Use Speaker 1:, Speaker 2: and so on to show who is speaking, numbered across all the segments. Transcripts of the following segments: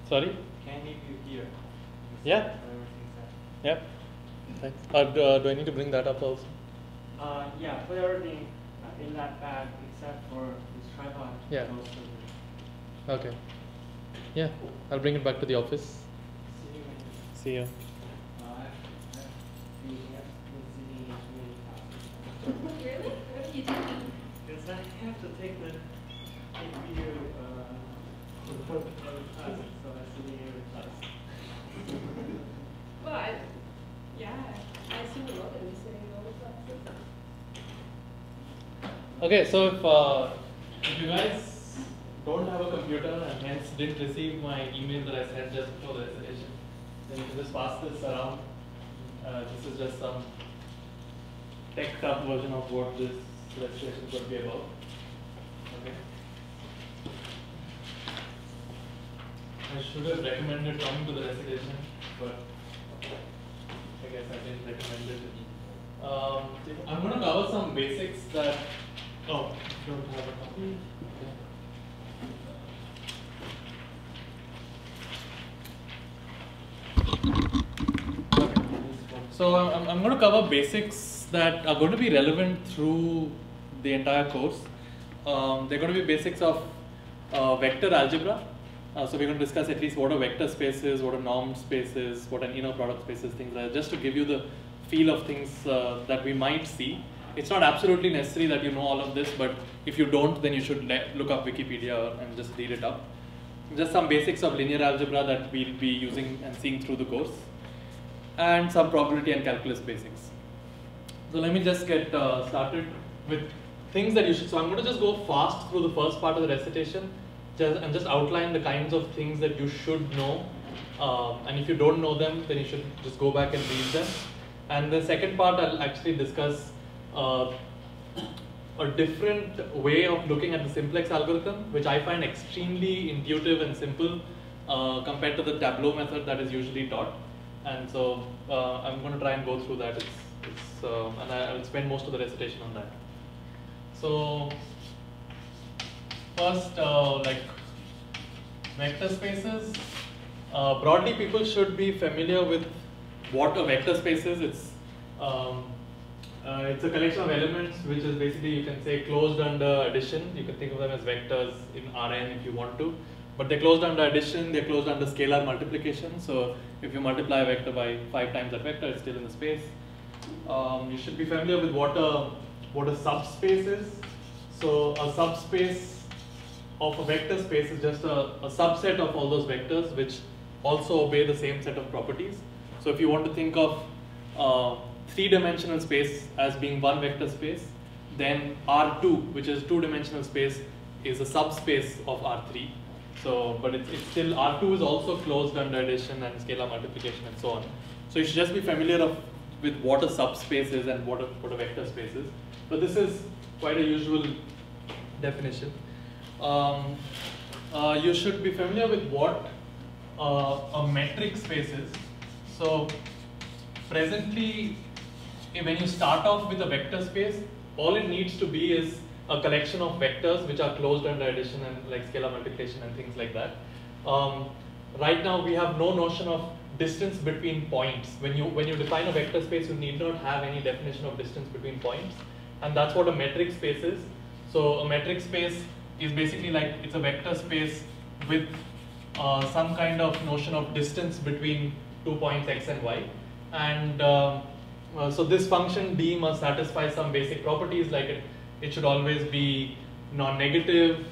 Speaker 1: Sorry?
Speaker 2: Can leave you here.
Speaker 1: Yeah. Yep. Thanks. Do I need to bring that up also?
Speaker 2: Yeah, put everything in that bag except for this tripod.
Speaker 1: Yeah.
Speaker 2: Goes to the-
Speaker 1: Okay. Yeah, I'll bring it back to the office.
Speaker 2: See you later.
Speaker 1: See you.
Speaker 3: Really? What are you doing?
Speaker 2: Because I have to take the video to put every class, so I see every class.
Speaker 3: Well, yeah, I assume a lot of them sitting in all the classes.
Speaker 1: Okay, so if you guys don't have a computer and hence didn't receive my email that I sent just before the recitation, then you can just pass this around. This is just some teched up version of what this recitation could be about. Okay. I should have recommended coming to the recitation, but I guess I didn't recommend it. I'm going to cover some basics that. Oh, don't have a copy. Okay. So I'm going to cover basics that are going to be relevant through the entire course. They're going to be basics of vector algebra. So we're going to discuss at least what are vector spaces, what are normed spaces, what are inner product spaces, things like that, just to give you the feel of things that we might see. It's not absolutely necessary that you know all of this, but if you don't, then you should look up Wikipedia and just read it up. Just some basics of linear algebra that we'll be using and seeing through the course, and some probability and calculus basics. So let me just get started with things that you should. So I'm going to just go fast through the first part of the recitation and just outline the kinds of things that you should know. And if you don't know them, then you should just go back and read them. And the second part, I'll actually discuss a different way of looking at the simplex algorithm, which I find extremely intuitive and simple compared to the Tableau method that is usually taught. And so I'm going to try and go through that. And I'll spend most of the recitation on that. So first, like vector spaces. Broadly, people should be familiar with what a vector space is. It's a collection of elements which is basically, you can say, closed under addition. You can think of them as vectors in Rn if you want to. But they're closed under addition, they're closed under scalar multiplication. So if you multiply a vector by 5 times that vector, it's still in the space. You should be familiar with what a subspace is. So a subspace of a vector space is just a subset of all those vectors which also obey the same set of properties. So if you want to think of three-dimensional space as being one vector space, then R2, which is two-dimensional space, is a subspace of R3. So, but it's still, R2 is also closed under addition and scalar multiplication and so on. So you should just be familiar with what a subspace is and what a vector space is. But this is quite a usual definition. You should be familiar with what a metric space is. So presently, when you start off with a vector space, all it needs to be is a collection of vectors which are closed under addition and like scalar multiplication and things like that. Right now, we have no notion of distance between points. When you define a vector space, you need not have any definition of distance between points, and that's what a metric space is. So a metric space is basically like, it's a vector space with some kind of notion of distance between 2 points x and y. And so this function D must satisfy some basic properties, like it should always be non-negative,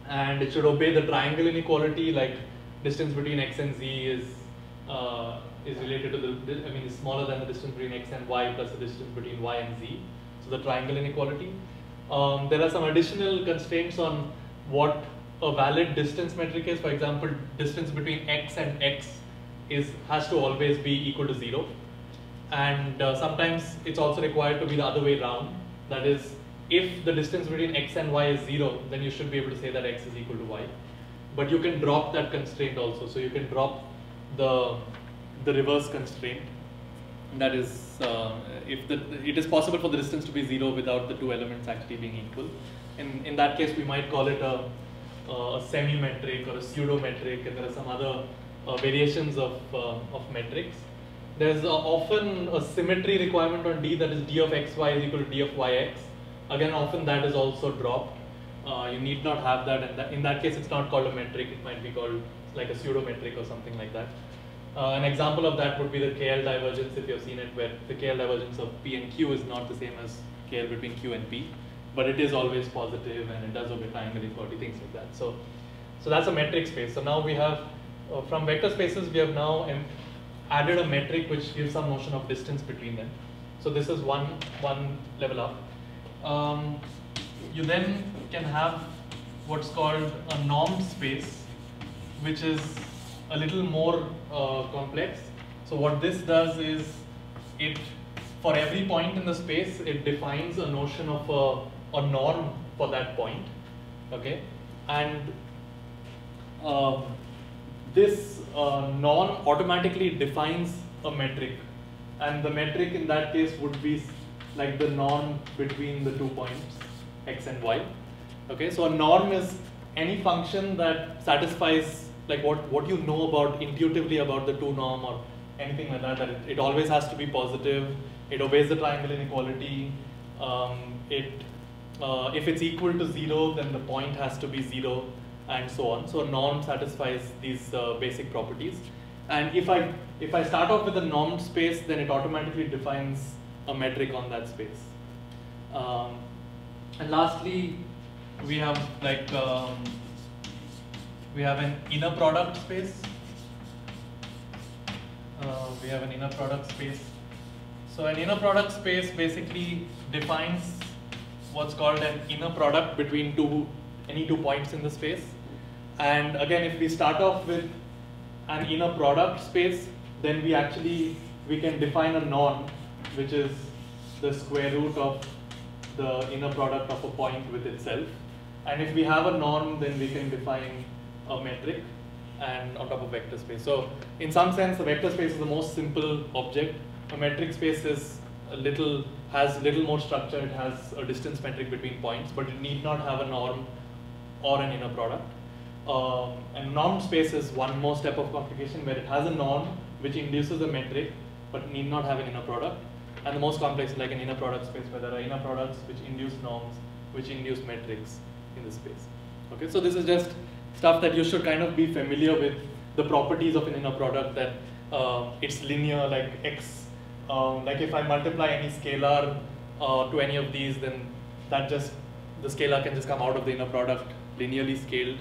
Speaker 1: and it should obey the triangle inequality, like distance between x and z is related to is smaller than the distance between x and y plus the distance between y and z. So the triangle inequality. There are some additional constraints on what a valid distance metric is. For example, distance between x and x has to always be equal to 0. And sometimes it's also required to be the other way around. That is, if the distance between x and y is 0, then you should be able to say that x is equal to y. But you can drop that constraint also. So you can drop the reverse constraint. That is, it is possible for the distance to be 0 without the two elements actually being equal. In that case, we might call it a semi-metric or a pseudo-metric, and there are some other variations of metrics. There's often a symmetry requirement on D, that is D of xy is equal to D of yx. Again, often that is also dropped. You need not have that, and in that case it's not called a metric, it might be called like a pseudo-metric or something like that. An example of that would be the KL divergence, if you've seen it, where the KL divergence of P and Q is not the same as KL between Q and P, but it is always positive and it does obey triangle equality, things like that. So that's a metric space. So now we have, from vector spaces, we have now added a metric which gives some notion of distance between them. So this is one level up. You then can have what's called a normed space, which is a little more complex. So what this does is, for every point in the space, it defines a notion of a norm for that point, okay? And this norm automatically defines a metric, and the metric in that case would be like the norm between the 2 points x and y. Okay, so a norm is any function that satisfies like what you know about intuitively about the 2 norm or anything like that. That it always has to be positive. It obeys the triangle inequality. If it's equal to 0, then the point has to be 0, and so on. So a norm satisfies these basic properties. And if I start off with a normed space, then it automatically defines a metric on that space. And lastly, we have like we have an inner product space. We have an inner product space. So an inner product space basically defines what's called an inner product between any two points in the space. And again, if we start off with an inner product space, then we can define a norm, which is the square root of the inner product of a point with itself. And if we have a norm, then we can define a metric and on top of vector space. So in some sense, a vector space is the most simple object. A metric space is has little more structure. It has a distance metric between points, but it need not have a norm or an inner product. And normed space is one more step of complication, where it has a norm which induces a metric, but need not have an inner product. And the most complex is like an inner product space, where there are inner products which induce norms, which induce metrics in the space. Okay, so this is just stuff that you should kind of be familiar with, the properties of an inner product, that it's linear, like x. Like if I multiply any scalar to any of these, then the scalar can just come out of the inner product linearly scaled.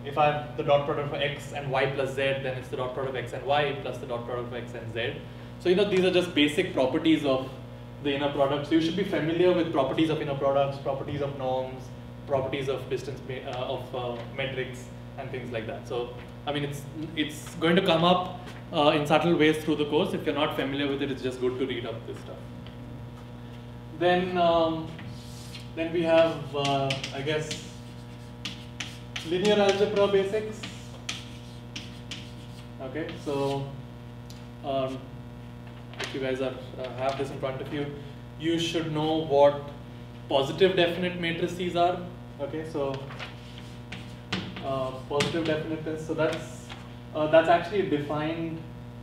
Speaker 1: If I have the dot product for x and y plus z, then it's the dot product of x and y plus the dot product of x and z. So these are just basic properties of the inner product. So you should be familiar with properties of inner products, properties of norms, properties of distance of metrics, and things like that. So I mean, it's going to come up in subtle ways through the course. If you're not familiar with it, it's just good to read up this stuff. Then we have, I guess, linear algebra basics. Okay, so if you guys have this in front of you, you should know what positive definite matrices are. Okay, so positive definiteness. So that's actually defined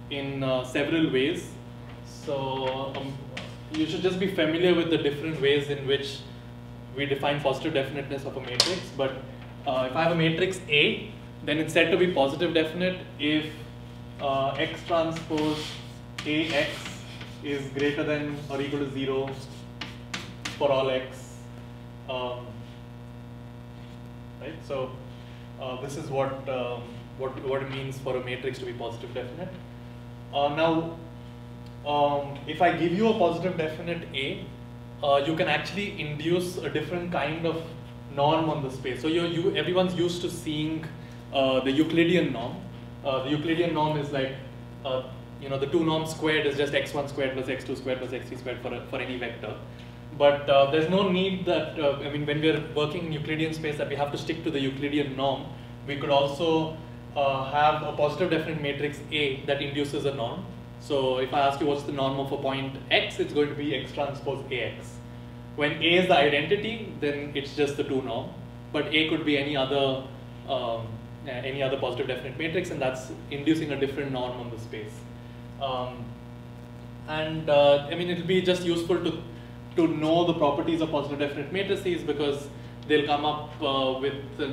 Speaker 1: in several ways. So you should just be familiar with the different ways in which we define positive definiteness of a matrix. But if I have a matrix A, then it's said to be positive definite if x transpose AX is greater than or equal to 0 for all x. Right? So this is what it means for a matrix to be positive definite. Now, if I give you a positive definite A, you can actually induce a different kind of norm on the space. So everyone's used to seeing the Euclidean norm. The Euclidean norm is like, the 2 norms squared is just x1 squared plus x2 squared plus x3 squared for any vector. But there's no need that, when we're working in Euclidean space, that we have to stick to the Euclidean norm. We could also have a positive definite matrix A that induces a norm. So if I ask you what's the norm of a point x, it's going to be x transpose AX. When A is the identity, then it's just the 2 norm. but A could be any other positive definite matrix, and that's inducing a different norm on the space. I mean, it'll be just useful to know the properties of positive definite matrices, because they'll come up with the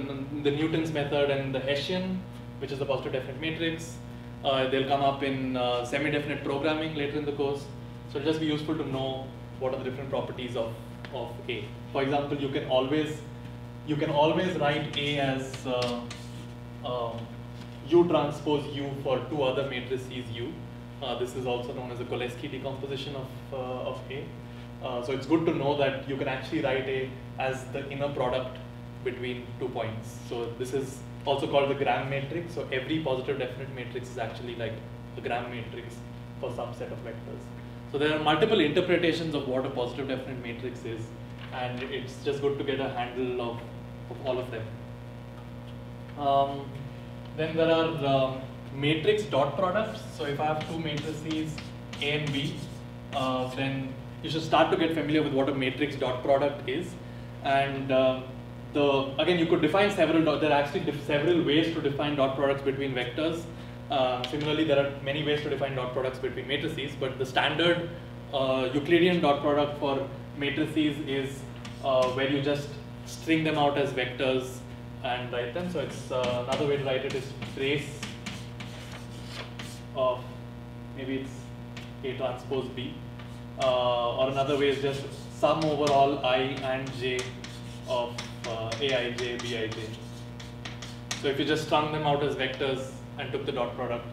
Speaker 1: Newton's method and the Hessian, which is the positive definite matrix. They'll come up in semi-definite programming later in the course. So it'll just be useful to know what are the different properties of A. For example, you can always write A as U transpose U for two other matrices U. This is also known as the Cholesky decomposition of A. So it's good to know that you can actually write A as the inner product between 2 points. So this is also called the Gram matrix. So every positive definite matrix is actually like a Gram matrix for some set of vectors. So there are multiple interpretations of what a positive definite matrix is, and it's just good to get a handle of all of them. Then there are matrix dot products. So if I have two matrices A and B, then you should start to get familiar with what a matrix dot product is. And again, you could define several. There are actually several ways to define dot products between vectors. Similarly, there are many ways to define dot products between matrices, but the standard Euclidean dot product for matrices is where you just string them out as vectors and write them. So it's another way to write it is trace of, maybe it's A transpose B, or another way is just sum over all I and j of Aij, Bij. So if you just strung them out as vectors and took the dot product,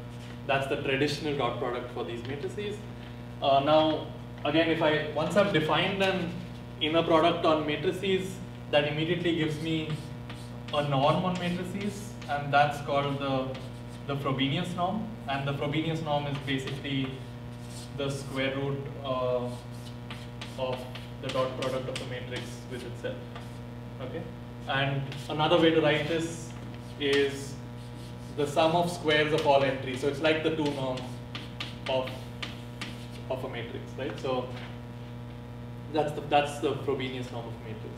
Speaker 1: that's the traditional dot product for these matrices. Now, again, once I've defined an inner product on matrices, that immediately gives me a norm on matrices, and that's called the Frobenius norm. And the Frobenius norm is basically the square root of the dot product of the matrix with itself. Okay. And another way to write this is the sum of squares of all entries. So it's like the two norms of a matrix, right? So that's the Frobenius norm of a matrix.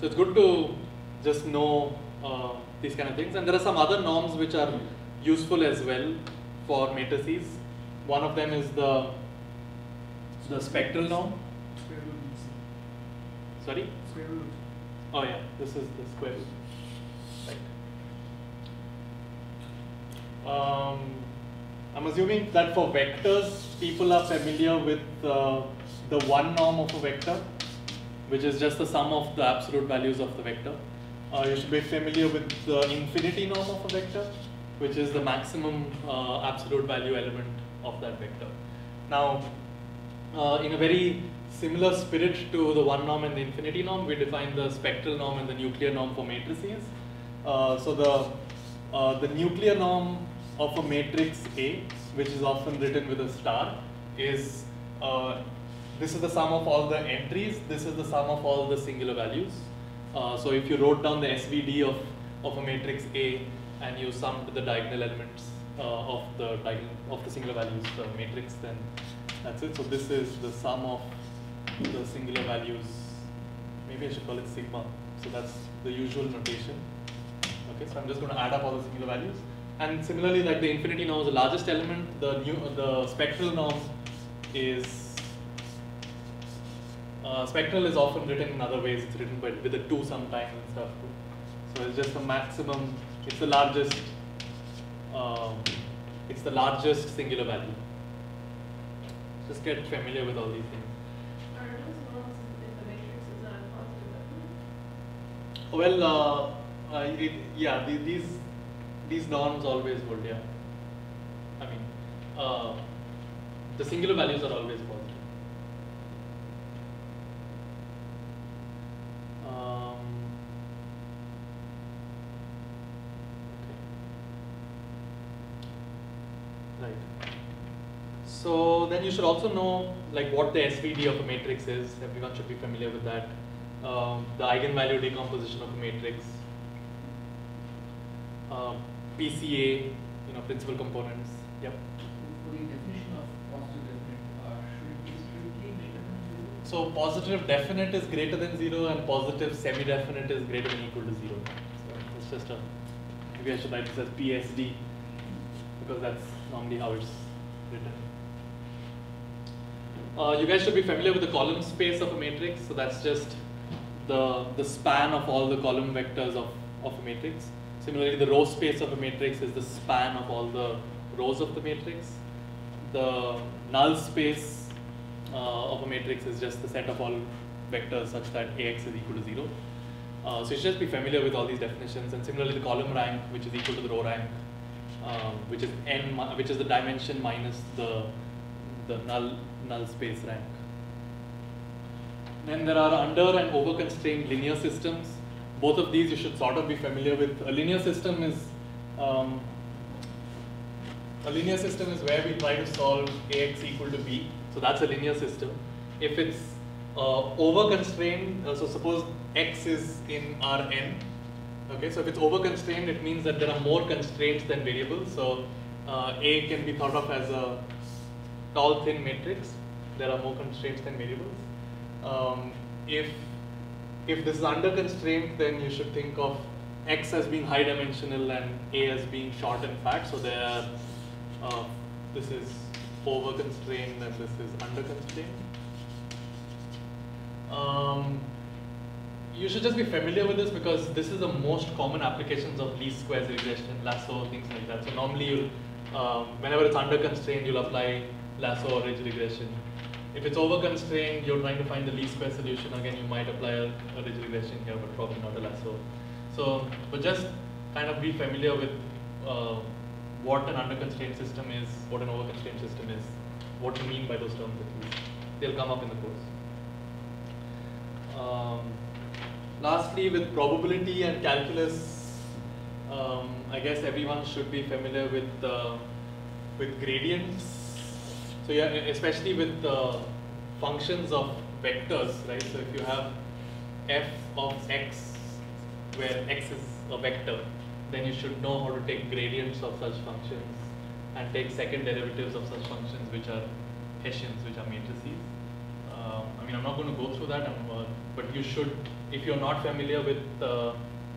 Speaker 1: So it's good to just know these kind of things. And there are some other norms which are useful as well for matrices. One of them is the spectral norm.
Speaker 2: Square root.
Speaker 1: Sorry?
Speaker 2: Square root.
Speaker 1: Oh yeah, this is the square root. Right. I'm assuming that for vectors, people are familiar with the one norm of a vector, which is just the sum of the absolute values of the vector. You should be familiar with the infinity norm of a vector, which is the maximum absolute value element of that vector. Now, in a very similar spirit to the one norm and the infinity norm, we define the spectral norm and the nuclear norm for matrices. So the nuclear norm of a matrix A, which is often written with a star, is this is the sum of all the entries, this is the sum of all the singular values. So if you wrote down the SVD of a matrix A and you summed the diagonal elements of the singular values matrix, then that's it. So this is the sum of the singular values. Maybe I should call it sigma. So that's the usual notation. Okay, so I'm just going to add up all the singular values. And similarly, like the infinity norm is the largest element, the spectral norm is spectral is often written in other ways. It's written with a 2 sometimes and stuff too. So it's just the maximum. It's the largest. It's the largest singular value. Just get familiar with all these things.
Speaker 3: Are those norms if the matrix is not positive?
Speaker 1: Well, yeah, these norms always would, yeah. I mean, the singular values are always positive. Okay. Right. So then you should also know like what the SVD of a matrix is. Everyone should be familiar with that. The eigenvalue decomposition of a matrix. PCA, principal components. Yep.
Speaker 4: For the definition of positive definite, should it be strictly determined?
Speaker 1: So positive definite is greater than 0 and positive semi-definite is greater than equal to 0. So it's just a, maybe I should write this as PSD because that's normally how it's written. You guys should be familiar with the column space of a matrix. So that's just the span of all the column vectors of a matrix. Similarly, the row space of a matrix is the span of all the rows of the matrix. The null space of a matrix is just the set of all vectors such that AX is equal to 0. So you should just be familiar with all these definitions. And similarly, the column rank, which is equal to the row rank, which is n, which is the dimension minus the null space rank. Then there are under and over constrained linear systems. Both of these you should sort of be familiar with. A linear system is where we try to solve AX equal to B. So that's a linear system. If it's over constrained, so suppose X is in Rn. Okay, so if it's over constrained, it means that there are more constraints than variables. So A can be thought of as a tall, thin matrix. There are more constraints than variables. If this is under constraint, then you should think of X as being high dimensional and A as being short and fat. So there, this is over constrained and this is under constrained. You should just be familiar with this because this is the most common applications of least squares regression, lasso, things like that. So normally you'll, whenever it's under constraint, you'll apply lasso or ridge regression. If it's over constrained, you're trying to find the least square solution. Again, you might apply a ridge regression here, but probably not a lasso. So, but just kind of be familiar with what an under constraint system is, what an over constraint system is, what you mean by those terms at least. They'll come up in the course. Lastly, with probability and calculus, I guess everyone should be familiar with gradients. So yeah, especially with functions of vectors, right? So if you have f of x, where x is a vector, then you should know how to take gradients of such functions and take second derivatives of such functions, which are Hessians, which are matrices. I mean, I'm not going to go through that, but you should, if you're not familiar with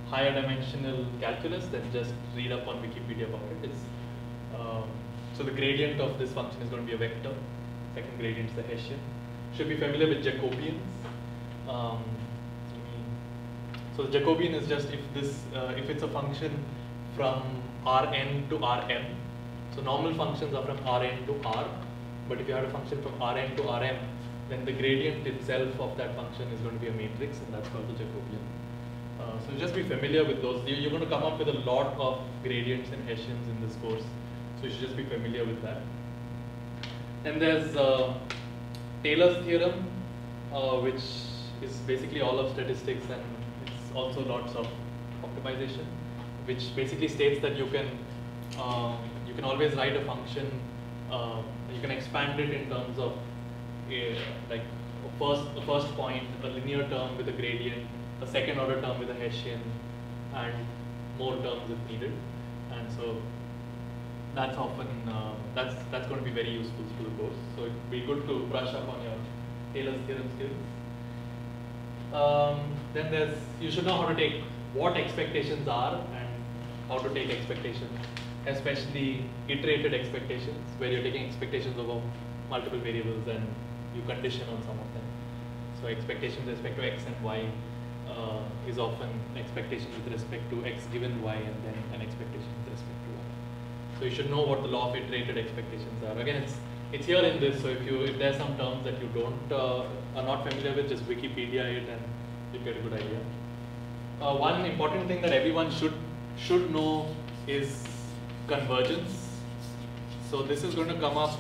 Speaker 1: higher dimensional calculus, then just read up on Wikipedia about it. It's, so the gradient of this function is going to be a vector. Second gradient is the Hessian. Should be familiar with Jacobians. So the Jacobian is just if it's a function from Rn to Rm. So normal functions are from Rn to R, but if you have a function from Rn to Rm, then the gradient itself of that function is going to be a matrix, and that's called the Jacobian. So just be familiar with those. You're going to come up with a lot of gradients and Hessians in this course. So you should just be familiar with that. And there's Taylor's theorem, which is basically all of statistics, and it's also lots of optimization, which basically states that you can always write a function. You can expand it in terms of like a first point, a linear term with a gradient, a second order term with a Hessian, and more terms if needed. And so that's often that's going to be very useful to the course. So it'd be good to brush up on your Taylor's theorem skills. Then you should know how to take what expectations are and how to take expectations, especially iterated expectations, where you're taking expectations over multiple variables and you condition on some of them. So expectations with respect to x and y is often expectations with respect to x given y, and then an expectation with respect to y. So you should know what the law of iterated expectations are. Again, it's here in this. So if there's some terms that you are not familiar with, just Wikipedia it and you'll get a good idea. One important thing that everyone should know is convergence. So this is going to come up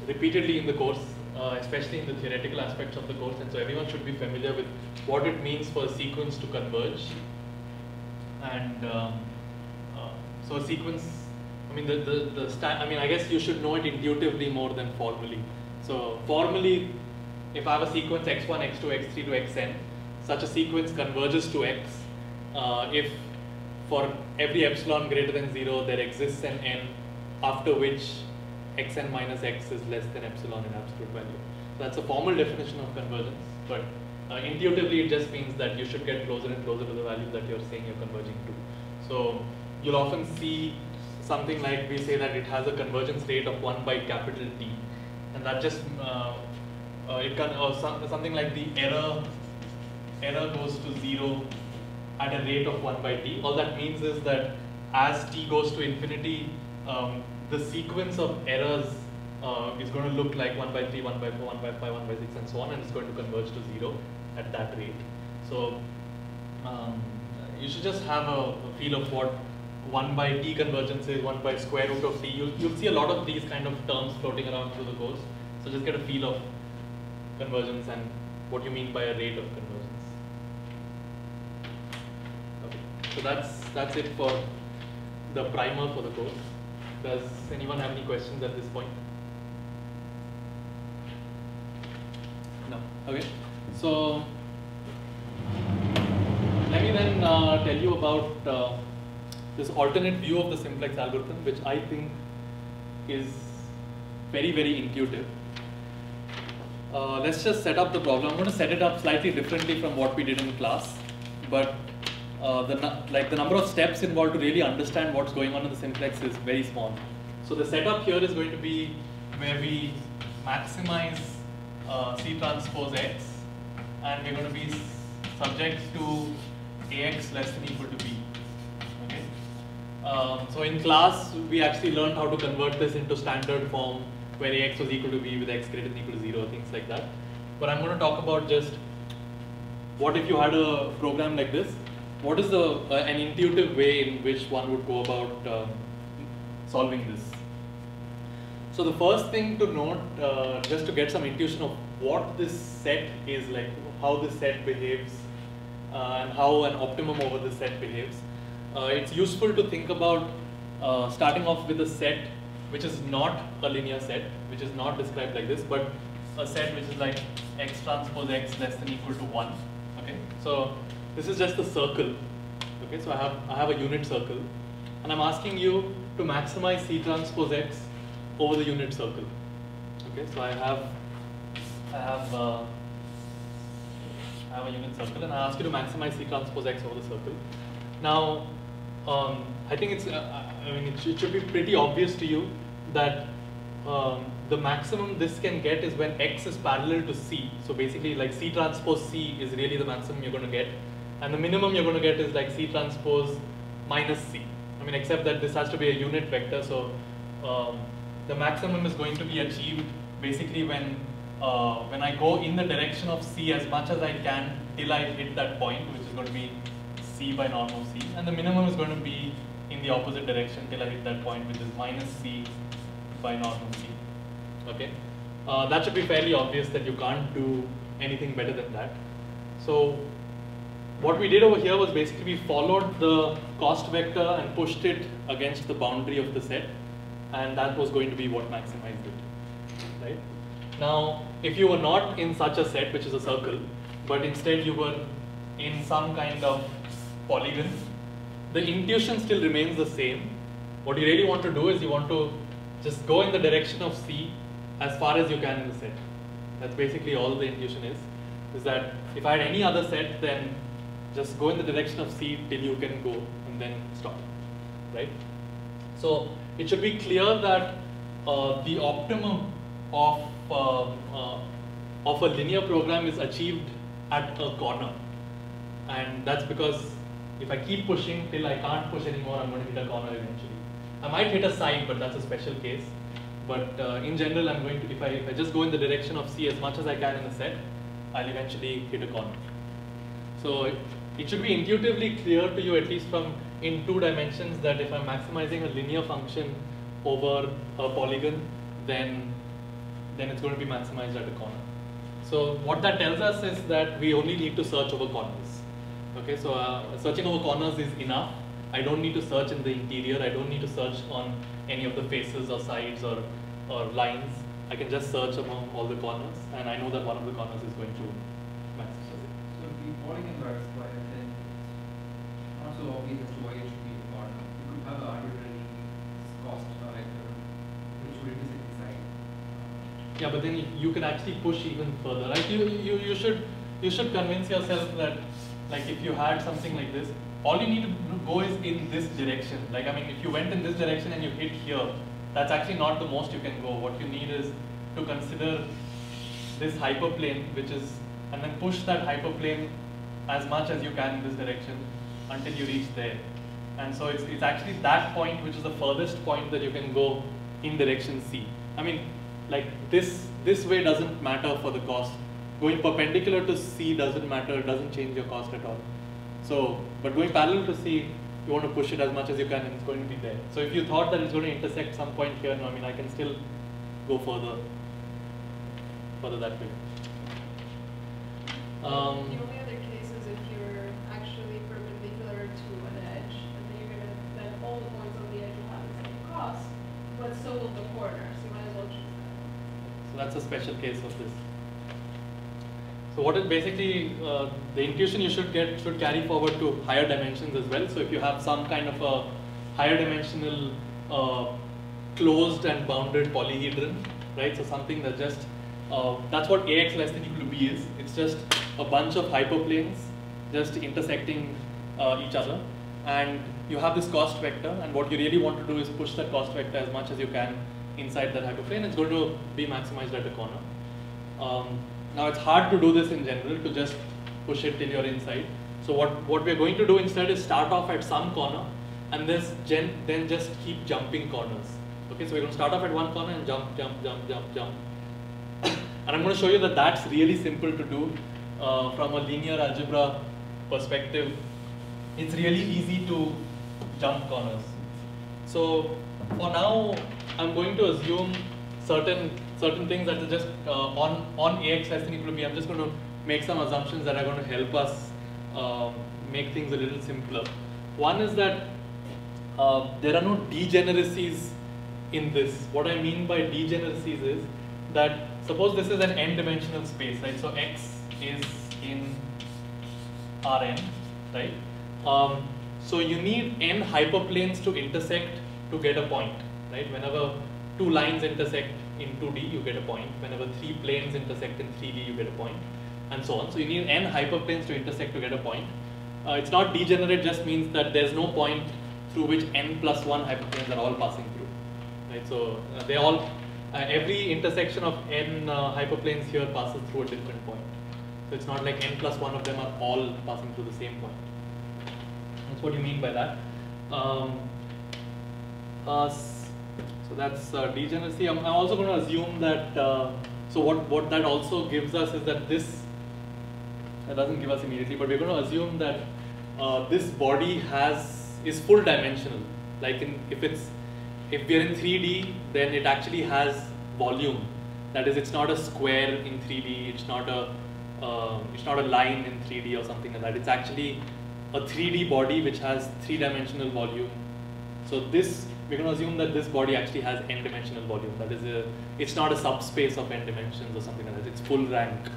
Speaker 1: repeatedly in the course, especially in the theoretical aspects of the course, and so everyone should be familiar with what it means for a sequence to converge. And so a sequence, I mean I guess you should know it intuitively more than formally. So formally, if I have a sequence x1, x2, x3 to xn, such a sequence converges to x if for every epsilon greater than 0 there exists an n after which xn minus x is less than epsilon in absolute value. So That's a formal definition of convergence, but intuitively it just means that you should get closer and closer to the value that you're saying you're converging to. So you'll often see something like, we say that it has a convergence rate of 1 by capital T, and that just it can, or something like the error goes to 0 at a rate of 1 by T. All that means is that as T goes to infinity, the sequence of errors is going to look like 1 by 3, 1 by 4, 1 by 5, 1 by 6, and so on, and it's going to converge to 0 at that rate. So you should just have a feel of what 1 by T convergence is, 1 by square root of T. You'll see a lot of these kind of terms floating around through the course. So just get a feel of convergence and what you mean by a rate of convergence. Okay. So that's it for the primer for the course. Does anyone have any questions at this point? No. Okay. So let me then tell you about this alternate view of the simplex algorithm, which I think is very, very intuitive. Let's just set up the problem. I'm going to set it up slightly differently from what we did in class, but the number of steps involved to really understand what's going on in the simplex is very small. So the setup here is going to be where we maximize C transpose X, and we're going to be subject to AX less than equal to B. Okay. So in class, we actually learned how to convert this into standard form where AX was equal to B with X greater than equal to 0, things like that. But I'm going to talk about just what if you had a program like this. What is an intuitive way in which one would go about solving this? So the first thing to note, just to get some intuition of what this set is like, how this set behaves, and how an optimum over the set behaves, it's useful to think about starting off with a set which is not a linear set, which is not described like this, but a set which is like X transpose X less than equal to 1. Okay, so this is just a circle. Okay, so I have a unit circle, and I'm asking you to maximize C transpose X over the unit circle. Okay, so I have a unit circle, and I ask you to maximize C transpose X over the circle. Now, I think it's it should be pretty obvious to you that the maximum this can get is when X is parallel to C. So basically, like C transpose C is really the maximum you're going to get, and the minimum you're going to get is like C transpose minus C. I mean, except that this has to be a unit vector, so the maximum is going to be achieved basically when I go in the direction of C as much as I can till I hit that point, which is going to be C by norm of C, and the minimum is going to be in the opposite direction till I hit that point, which is minus C by norm of C. Okay, that should be fairly obvious that you can't do anything better than that. So what we did over here was basically we followed the cost vector and pushed it against the boundary of the set, and that was going to be what maximized it, right? Now, if you were not in such a set, which is a circle, but instead you were in some kind of polygon, the intuition still remains the same. What you really want to do is you want to just go in the direction of C as far as you can in the set. That's basically all the intuition is that if I had any other set, then just go in the direction of C till you can go and then stop, right? So it should be clear that the optimum of a linear program is achieved at a corner, and that's because if I keep pushing till I can't push anymore, I'm going to hit a corner eventually. I might hit a side, but that's a special case. But in general, I'm going to, if I just go in the direction of C as much as I can in a set, I'll eventually hit a corner. So it should be intuitively clear to you, at least from in 2 dimensions, that if I'm maximizing a linear function over a polygon, then it's going to be maximized at a corner. So what that tells us is that we only need to search over corners. Okay, so searching over corners is enough. I don't need to search in the interior. I don't need to search on any of the faces or sides or lines. I can just search among all the corners, and I know that one of the corners is going to maximize it.
Speaker 4: So the polygon drive square, then not so obvious as to why it should be a corner. You could have an arbitrary cost, like which will intersect the side.
Speaker 1: Yeah, but then you can actually push even further. Like you should convince yourself that, like, if you had something like this, all you need to go is in this direction. Like, I mean, if you went in this direction and you hit here, that's actually not the most you can go. What you need is to consider this hyperplane, which is, and then push that hyperplane as much as you can in this direction until you reach there. And so it's actually that point which is the furthest point that you can go in direction C. I mean, like this way doesn't matter for the cost. Going perpendicular to C doesn't matter, it doesn't change your cost at all. So, but going parallel to C, you want to push it as much as you can and it's going to be there. So if you thought that it's going to intersect some point here, no, I mean, I can still go further that way.
Speaker 3: The only other case is if you're actually perpendicular to an edge, and then you're gonna, then all the points on the edge will have the same cost, but so will the corner, so you might as well choose that.
Speaker 1: So that's a special case of this. So what is basically, the intuition you should get should carry forward to higher dimensions as well. So if you have some kind of a higher dimensional closed and bounded polyhedron, right? So something that just, that's what AX less than equal to B is. It's just a bunch of hyperplanes just intersecting each other. And you have this cost vector, and what you really want to do is push that cost vector as much as you can inside that hyperplane. It's going to be maximized at the corner. Now it's hard to do this in general, to just push it till you're inside. So what we're going to do instead is start off at some corner and then just keep jumping corners. Okay, so we're going to start off at one corner and jump, jump, jump, jump, jump. And I'm going to show you that that's really simple to do from a linear algebra perspective. It's really easy to jump corners. So for now, I'm going to assume certain things that are just on AX less than equal to B. I'm just going to make some assumptions that are going to help us make things a little simpler. One is that there are no degeneracies in this. What I mean by degeneracies is that suppose this is an n-dimensional space, right? So X is in Rn, right? So you need n hyperplanes to intersect to get a point, right? Whenever two lines intersect in 2D, you get a point. Whenever three planes intersect in 3D, you get a point, and so on. So you need n hyperplanes to intersect to get a point. It's not degenerate, just means that there's no point through which n plus 1 hyperplanes are all passing through, right? So they all, every intersection of n hyperplanes here passes through a different point. So it's not like n plus 1 of them are all passing through the same point. That's what you mean by that. So that's degeneracy. I'm also going to assume that, so what that also gives us is that this, that doesn't give us immediately, but we're going to assume that this body is full dimensional. Like if we're in 3D, then it actually has volume. That is, it's not a square in 3D, it's not a line in 3D or something like that. It's actually a 3D body which has 3-dimensional volume. So this, we're going to assume that this body actually has n-dimensional volume. That is, it's not a subspace of n dimensions or something like that. It's full rank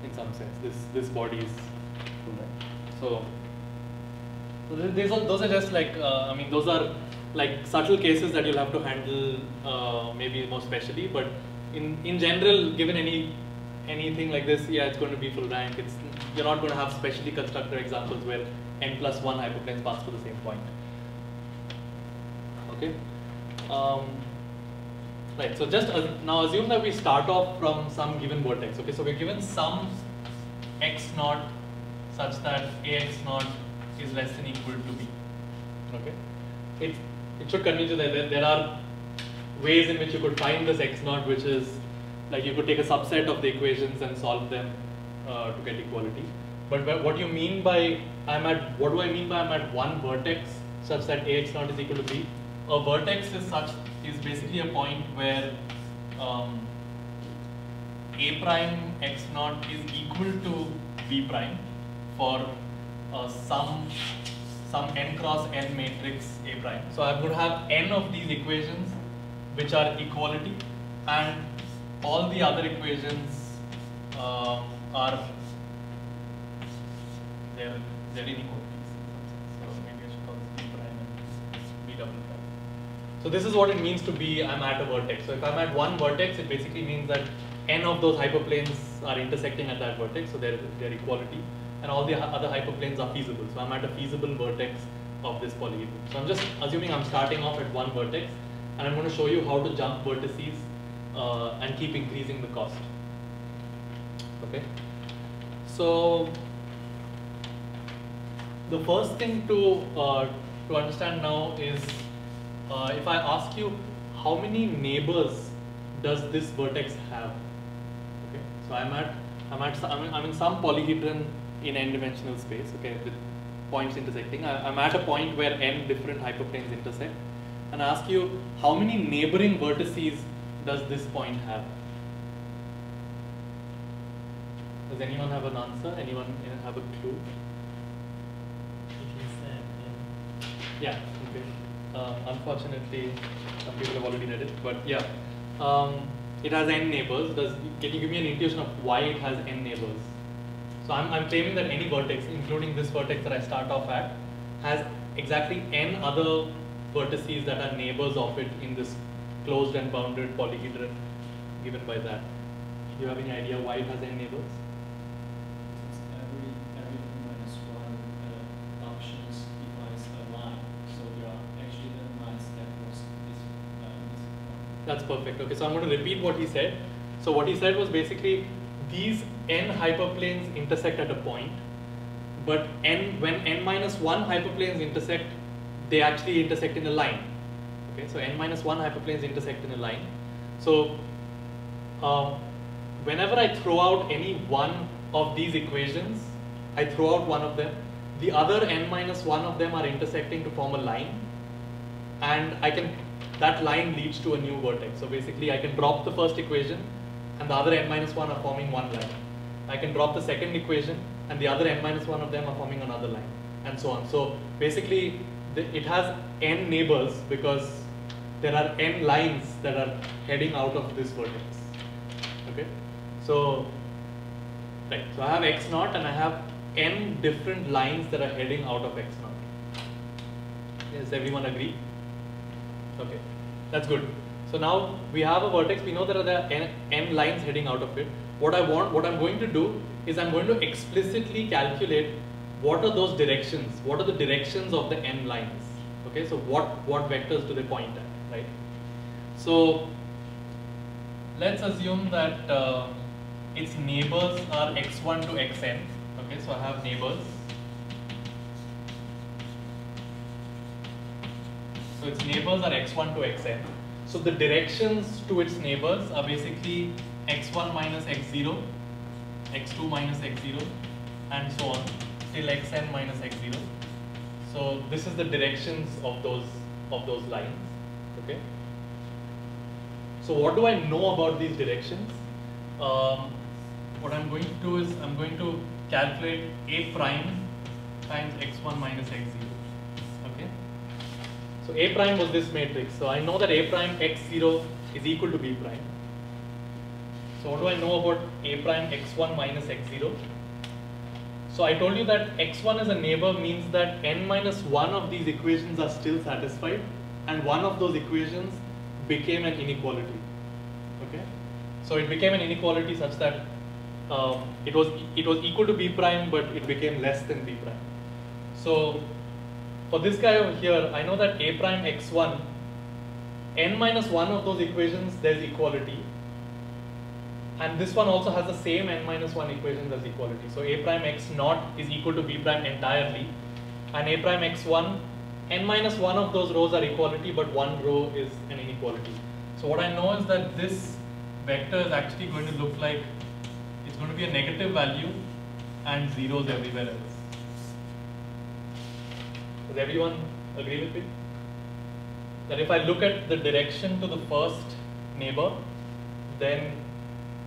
Speaker 1: in some sense. This body is full rank. So those are just like, I mean, those are like subtle cases that you'll have to handle maybe more specially. But in general, given anything like this, yeah, it's going to be full rank. You're not going to have specially constructed examples where n plus 1 hyperplanes pass to the same point. Okay. Right. So just now assume that we start off from some given vertex. Okay. So we're given some x naught such that ax naught is less than equal to b. Okay. It should convince you that there are ways in which you could find this x naught, which is like you could take a subset of the equations and solve them to get equality. But what do you mean by what do I mean by I'm at one vertex such that ax naught is equal to b? A vertex is basically a point where a prime x naught is equal to b prime for some n cross n matrix a prime. So I'm going to have n of these equations which are equality, and all the other equations are they're inequalities. So maybe I should call this b prime and b double prime. So this is what it means to be I'm at a vertex. So if I'm at one vertex, it basically means that n of those hyperplanes are intersecting at that vertex, so they're equality, and all the other hyperplanes are feasible. So I'm at a feasible vertex of this polyhedron. So I'm just assuming I'm starting off at one vertex, and I'm going to show you how to jump vertices and keep increasing the cost. Okay. So the first thing to understand now is if I ask you how many neighbors does this vertex have? Okay, so I'm in some polyhedron in n-dimensional space. Okay, with points intersecting. I'm at a point where n different hyperplanes intersect, and I ask you how many neighboring vertices does this point have? Does anyone have an answer? Anyone have a clue? Yeah, okay. Unfortunately, some people have already read it, but yeah. It has n neighbors. Can you give me an intuition of why it has n neighbors? So I'm claiming that any vertex, including this vertex that I start off at, has exactly n other vertices that are neighbors of it in this closed and bounded polyhedron given by that. Do you have any idea why it has n neighbors?
Speaker 5: Every minus one functions defines a line, so there are actually n lines that cross this point.
Speaker 1: That's perfect. Okay, so I'm going to repeat what he said. So what he said was basically these n hyperplanes intersect at a point, but when n minus 1 hyperplanes intersect, they actually intersect in a line. Okay, so n minus 1 hyperplanes intersect in a line. So whenever I throw out any one of these equations, I throw out one of them. The other n minus 1 of them are intersecting to form a line, and that line leads to a new vertex. So basically I can drop the first equation and the other n minus 1 are forming one line. I can drop the second equation and the other n minus 1 of them are forming another line, and so on. So basically it has n neighbors because there are n lines that are heading out of this vertex. Okay, so right, so I have x naught and I have n different lines that are heading out of x naught. Does everyone agree? Okay, that's good. So now we have a vertex. We know that there are n lines heading out of it. What I'm going to do is I'm going to explicitly calculate what are those directions. What are the directions of the n lines? Okay, so what vectors do they point at, right? So let's assume that its neighbors are x1 to xn. Okay, so I have neighbors. So its neighbors are x1 to xn. So the directions to its neighbors are basically x1 minus x0, x2 minus x0, and so on till xn minus x0. So this is the directions of those lines. Okay. So what do I know about these directions? What I'm going to do is I'm going to calculate a prime times x1 minus x0. Okay. So a prime was this matrix. So I know that a prime x0 is equal to b prime. So what do I know about a prime x1 minus x0? So I told you that x1 as a neighbor means that n minus 1 of these equations are still satisfied, and one of those equations became an inequality. Okay, so it became an inequality such that it was equal to b prime, but it became less than b prime. So for this guy over here, I know that a prime x1, n minus 1 of those equations, there's equality. And this one also has the same n minus 1 equations as equality. So a prime x naught is equal to b prime entirely. And a prime x1, n minus 1 of those rows are equality, but one row is an inequality. So what I know is that this vector is actually going to look like, it's going to be a negative value and zeros everywhere else. Does everyone agree with me? That if I look at the direction to the first neighbor, then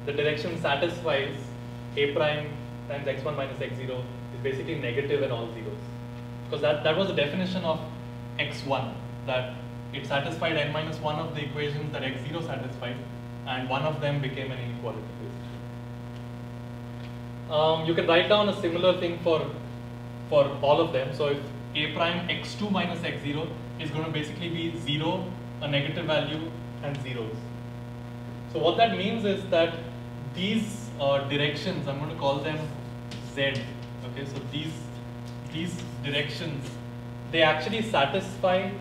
Speaker 1: the direction satisfies a prime times x1 minus x0 is basically negative in all zeros. Because that was the definition of x1, that it satisfied n minus 1 of the equations that x0 satisfied, and one of them became an inequality. You can write down a similar thing for all of them. So if a prime x2 minus x0 is going to basically be 0, a negative value, and zeros. So what that means is that these directions, I'm going to call them Z. Okay, so these directions, they actually satisfy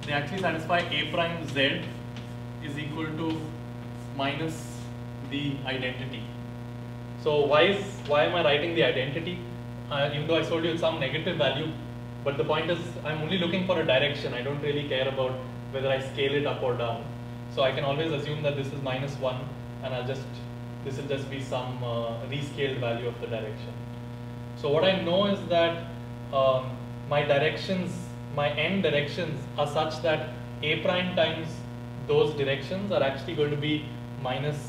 Speaker 1: A prime Z is equal to minus the identity. So why am I writing the identity? Even though I told you it's some negative value, but the point is I'm only looking for a direction. I don't really care about whether I scale it up or down. So I can always assume that this is -1, and this will just be some rescaled value of the direction. So what I know is that my n directions are such that A prime times those directions are actually going to be minus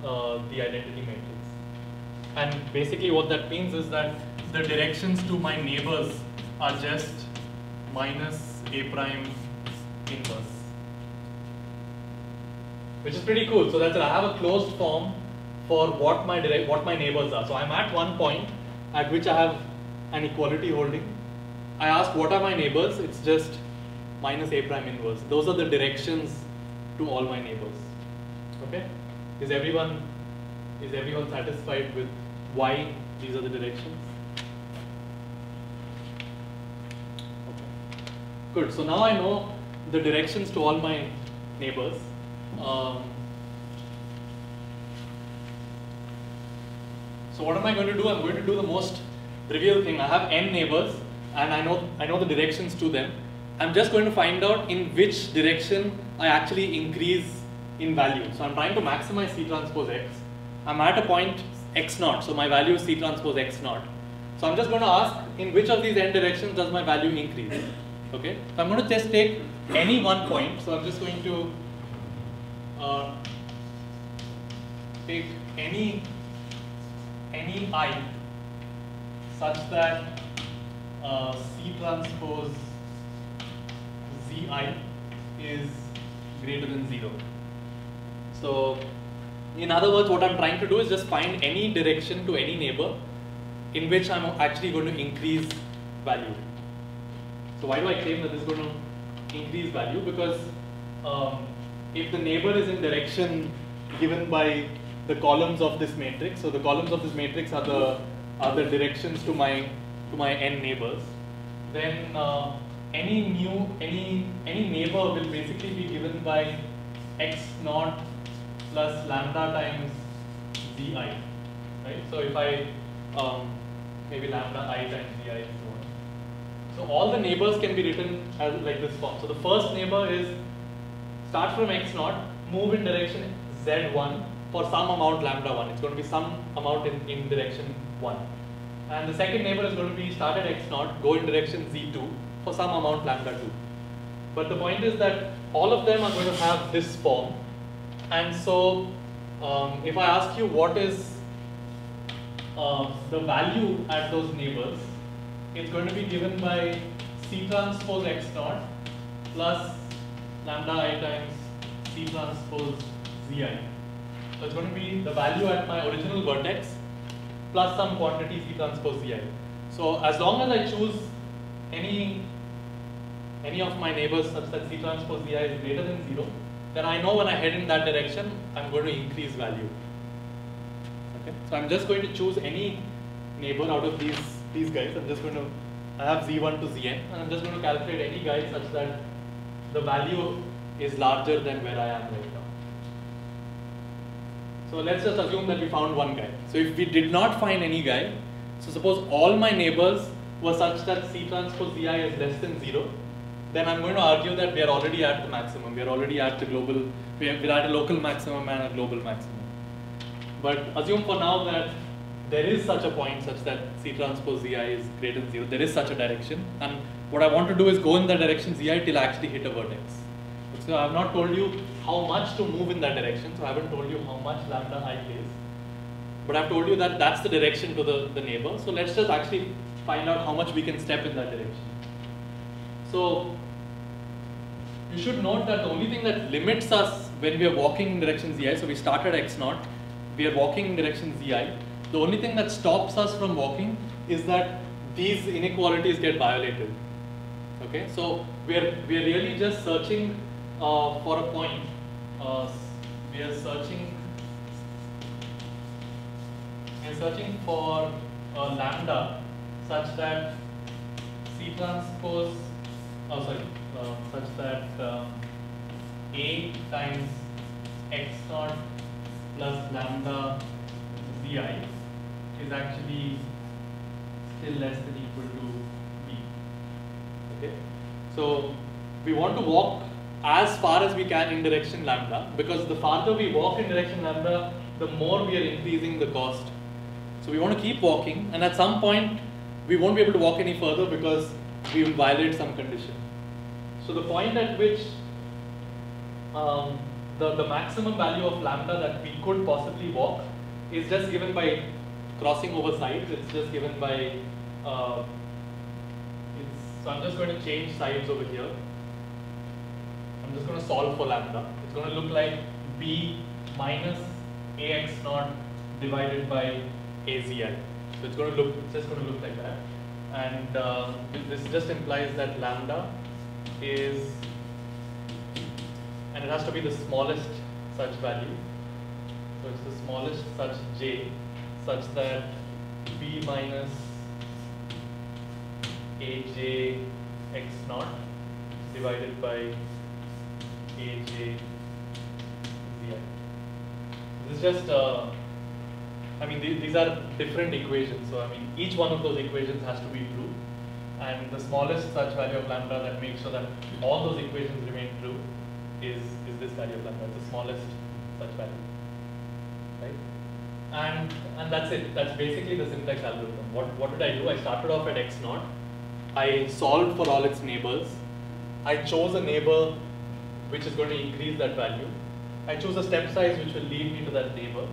Speaker 1: the identity matrix. And basically what that means is that the directions to my neighbors are just minus A prime inverse, which is pretty cool. So that's it. I have a closed form for what my neighbors are. So I'm at one point at which I have an equality holding. I ask what are my neighbors? It's just minus A prime inverse. Those are the directions to all my neighbors. Okay? Is everyone satisfied with why these are the directions? Okay. Good. So now I know the directions to all my neighbors. So what am I going to do? I'm going to do the most trivial thing. I have n neighbors and I know the directions to them. I'm just going to find out in which direction I actually increase in value. So I'm trying to maximize C transpose X. I'm at a point X naught, so my value is C transpose X naught. So I'm just going to ask in which of these n directions does my value increase. Okay, so I'm going to just take any one point. So I'm just going to take any I such that C transpose Zi is greater than 0. So in other words, what I'm trying to do is just find any direction to any neighbor in which I'm actually going to increase value. So why do I claim that this is going to increase value? Because if the neighbor is in direction given by the columns of this matrix, so the columns of this matrix are the directions to my n neighbors, then any neighbor will basically be given by x naught plus lambda times Zi, right? So if I maybe lambda I times Zi and so on. So all the neighbors can be written as like this form. So the first neighbor is start from x naught, move in direction z1 for some amount lambda 1. It's going to be some amount in direction 1. And the second neighbor is going to be start at x naught, go in direction z2 for some amount lambda 2. But the point is that all of them are going to have this form. And so if I ask you what is the value at those neighbors, it's going to be given by C transpose x naught plus lambda I times C transpose Zi. So it's going to be the value at my original vertex plus some quantity C transpose Zi. So as long as I choose any of my neighbors such that C transpose Zi is greater than 0, then I know when I head in that direction, I'm going to increase value. Okay, so I'm just going to choose any neighbor out of these guys. I have Z1 to Zn, and I'm just going to calculate any guy such that the value is larger than where I am right now. So let's just assume that we found one guy. So if we did not find any guy, so suppose all my neighbors were such that C transpose Zi is less than 0, then I'm going to argue that we are already at the maximum. We are already at the global, we're at a local maximum and a global maximum. But assume for now that there is such a point such that C transpose Zi is greater than 0. There is such a direction. And what I want to do is go in that direction Zi till I actually hit a vertex. So I have not told you how much to move in that direction. So I haven't told you how much lambda I is. But I've told you that that's the direction to the neighbor. So let's just actually find out how much we can step in that direction. So you should note that the only thing that limits us when we are walking in direction Zi, so we start at x naught, we are walking in direction Zi, the only thing that stops us from walking is that these inequalities get violated. Okay, so we are really just searching for a point. We are searching we're searching for a lambda such that C transpose, such that A times x naught plus lambda Zi is actually still less than equal to B. Okay, so we want to walk as far as we can in direction lambda, because the farther we walk in direction lambda, the more we are increasing the cost. So we want to keep walking, and at some point we won't be able to walk any further because we will violate some condition. So the point at which the maximum value of lambda that we could possibly walk is just given by crossing over sides. It's just given by so I'm just going to change sides over here. I'm just going to solve for lambda. It's going to look like B minus AX naught divided by AZI. So it's going to look, it's just going to look like that. And this just implies that lambda is, and it has to be the smallest such value. So it's the smallest such J, such that B minus AJ x naught divided by AJ Zi. This is just, I mean, these are different equations. So I mean, each one of those equations has to be true. And the smallest such value of lambda that makes sure that all those equations remain true is this value of lambda, the smallest such value, right? And that's it. That's basically the simplex algorithm. What did I do? I started off at x naught. I solved for all its neighbors. I chose a neighbor which is going to increase that value. I choose a step size which will lead me to that neighbor.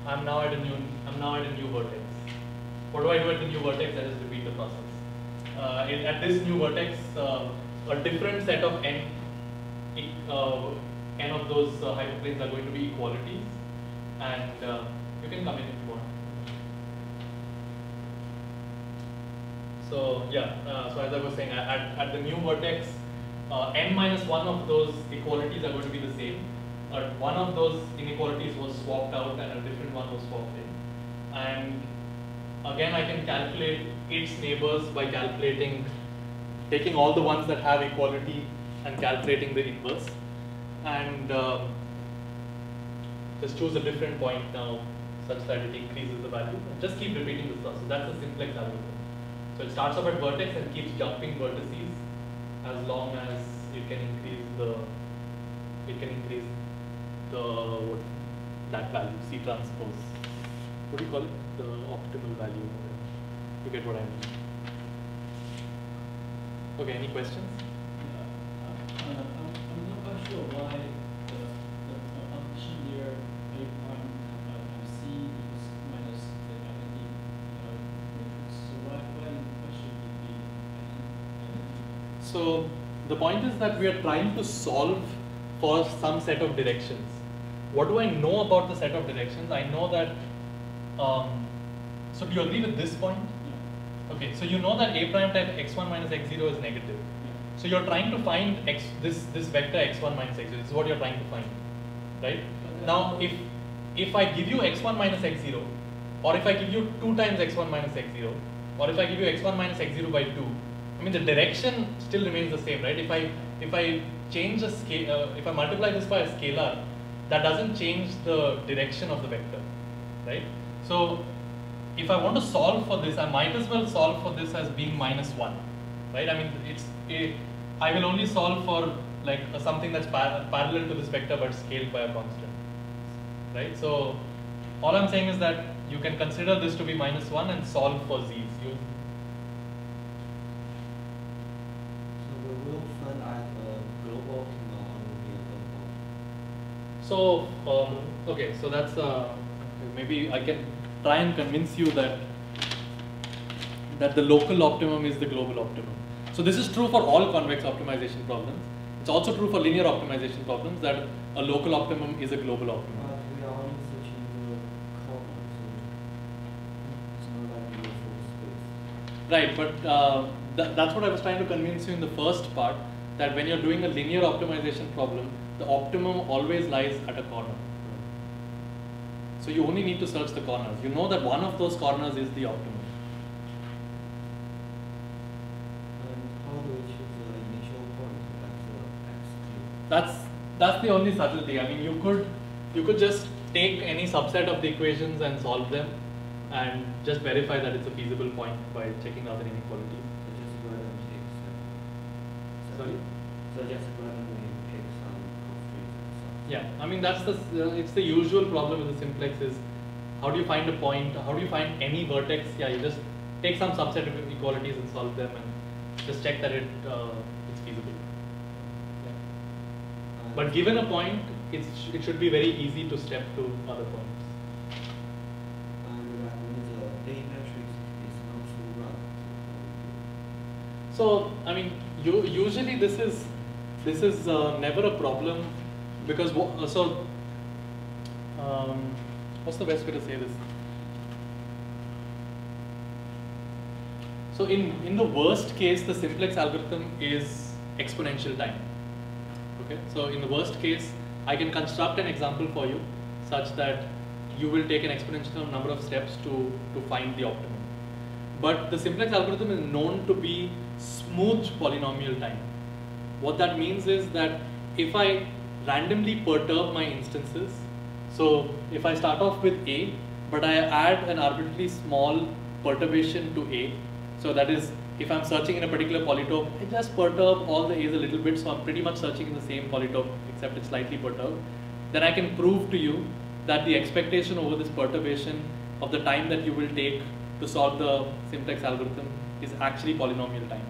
Speaker 1: I'm now at a new vertex. What do I do at the new vertex? I just repeat the process. At this new vertex, a different set of n of those hyperplanes are going to be equalities, and you can come in if you want. So yeah, so as I was saying, at the new vertex, n minus 1 of those equalities are going to be the same. One of those inequalities was swapped out and a different one was swapped in. And again, I can calculate its neighbors by taking all the ones that have equality and calculating the inverse. And just choose a different point now such that it increases the value. And just keep repeating this process. That's a simplex algorithm. So it starts off at vertex and keeps jumping vertices as long as it can increase that value, C transpose. What do you call it? The optimal value. You get what I mean. Okay, any questions?
Speaker 5: I'm not quite sure why the function here A prime times C equals minus the identity matrix. So why should it be identity?
Speaker 1: So the point is that we are trying to solve for some set of directions. What do I know about the set of directions? I know that, so do you agree with this point?
Speaker 5: Yeah.
Speaker 1: Okay, so you know that A prime type x1 minus x0 is negative.
Speaker 5: Yeah.
Speaker 1: So you're trying to find this vector x1 minus x0. This is what you're trying to find, right? Now, if I give you x1 minus x0, or if I give you 2 times x1 minus x0, or if I give you x1 minus x0 by 2, I mean the direction still remains the same, right? If I change the scale, if I multiply this by a scalar, that doesn't change the direction of the vector, right? So if I want to solve for this, I might as well solve for this as being minus 1, right? I mean, I will only solve for like something that's parallel to this vector but scaled by a constant, right? So all I'm saying is that you can consider this to be minus 1 and solve for z's.
Speaker 6: So we will find out the global optimum will be a global.
Speaker 1: So okay, so that's maybe I can try and convince you that the local optimum is the global optimum. So this is true for all convex optimization problems. It's also true for linear optimization problems that a local optimum is a global optimum.
Speaker 6: But we are only searching the corner, so it's not like the full space.
Speaker 1: Right, but that's what I was trying to convince you in the first part, that when you're doing a linear optimization problem, the optimum always lies at a corner. So you only need to search the corners. You know that one of those corners is the optimum.
Speaker 6: And how do we choose the initial point at the x3?
Speaker 1: That's the only subtlety. I mean, you could just take any subset of the equations and solve them, and just verify that it's a feasible point by checking other inequalities.
Speaker 6: So just go ahead and pick some.
Speaker 1: Sorry?
Speaker 6: So just go ahead and pick some constraints and stuff.
Speaker 1: Yeah, I mean it's the usual problem with the simplex is how do you find a point? How do you find any vertex? Yeah, you just take some subset of equalities and solve them, and just check that it's feasible. Yeah. But given a point, it should be very easy to step to other points.
Speaker 6: And that means the A matrix is also run.
Speaker 1: So I mean, usually this is never a problem because what's the best way to say this? So in the worst case, the simplex algorithm is exponential time. Okay, so in the worst case, I can construct an example for you such that you will take an exponential number of steps to find the optimum. But the simplex algorithm is known to be smooth polynomial time. What that means is that if I randomly perturb my instances, so if I start off with A, but I add an arbitrarily small perturbation to A, so that is, if I'm searching in a particular polytope, I just perturb all the A's a little bit, so I'm pretty much searching in the same polytope, except it's slightly perturbed. Then I can prove to you that the expectation over this perturbation of the time that you will take to solve the simplex algorithm is actually polynomial time.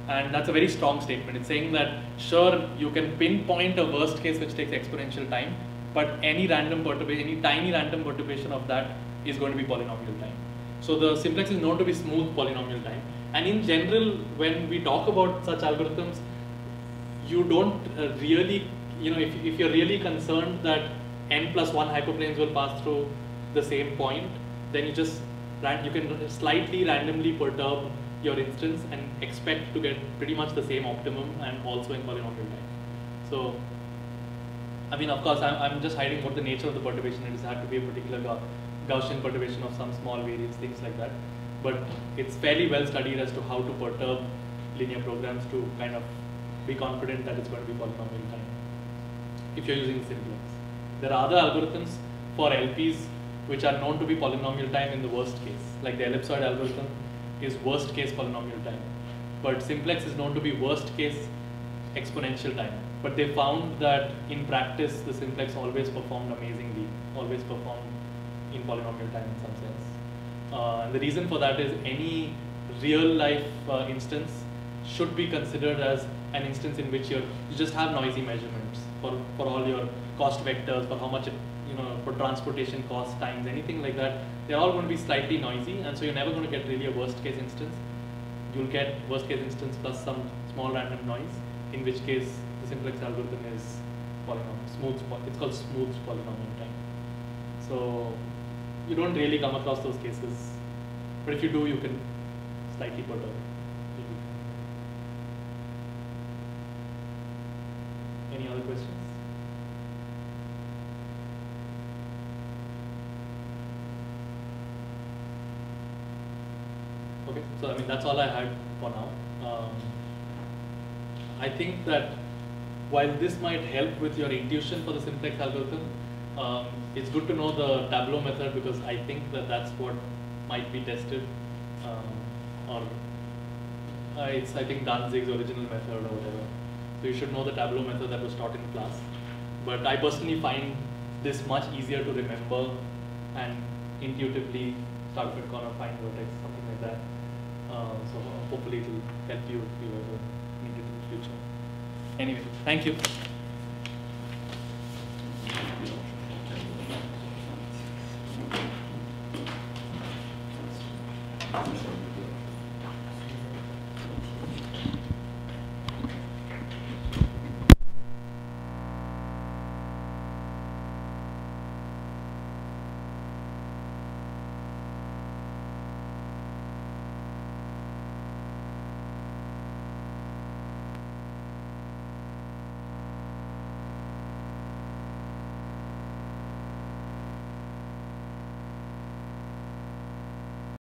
Speaker 1: And that's a very strong statement. It's saying that, sure, you can pinpoint a worst case which takes exponential time, but any random perturbation, any tiny random perturbation of that is going to be polynomial time. So the simplex is known to be smooth polynomial time. And in general, when we talk about such algorithms, you don't really, if you're really concerned that n plus 1 hyperplanes will pass through the same point, then you can slightly randomly perturb your instance and expect to get pretty much the same optimum and also in polynomial time. So, I mean, of course, I'm just hiding what the nature of the perturbation is. It has to be a particular Gaussian perturbation of some small variance, things like that. But it's fairly well studied as to how to perturb linear programs to kind of be confident that it's going to be polynomial time if you're using simplex. There are other algorithms for LPs which are known to be polynomial time in the worst case, like the ellipsoid algorithm is worst case polynomial time, but simplex is known to be worst case exponential time. But they found that in practice the simplex always performed amazingly, always performed in polynomial time in some sense. And the reason for that is any real life instance should be considered as an instance in which you just have noisy measurements for all your cost vectors, for how much it, for transportation costs, times, anything like that. They're all going to be slightly noisy, and so you're never going to get really a worst case instance. You'll get worst case instance plus some small random noise, in which case the simplex algorithm is it's called smooth polynomial time. So you don't really come across those cases, but if you do, you can slightly perturb. Any other questions? Okay, so I mean that's all I had for now. I think that while this might help with your intuition for the simplex algorithm, it's good to know the Tableau method because I think that that's what might be tested, it's I think Danzig's original method or whatever. So you should know the Tableau method that was taught in class. But I personally find this much easier to remember and intuitively start with corner, find vertex, something like that. So hopefully it will help you if you ever need it in the future. Anyway, thank you.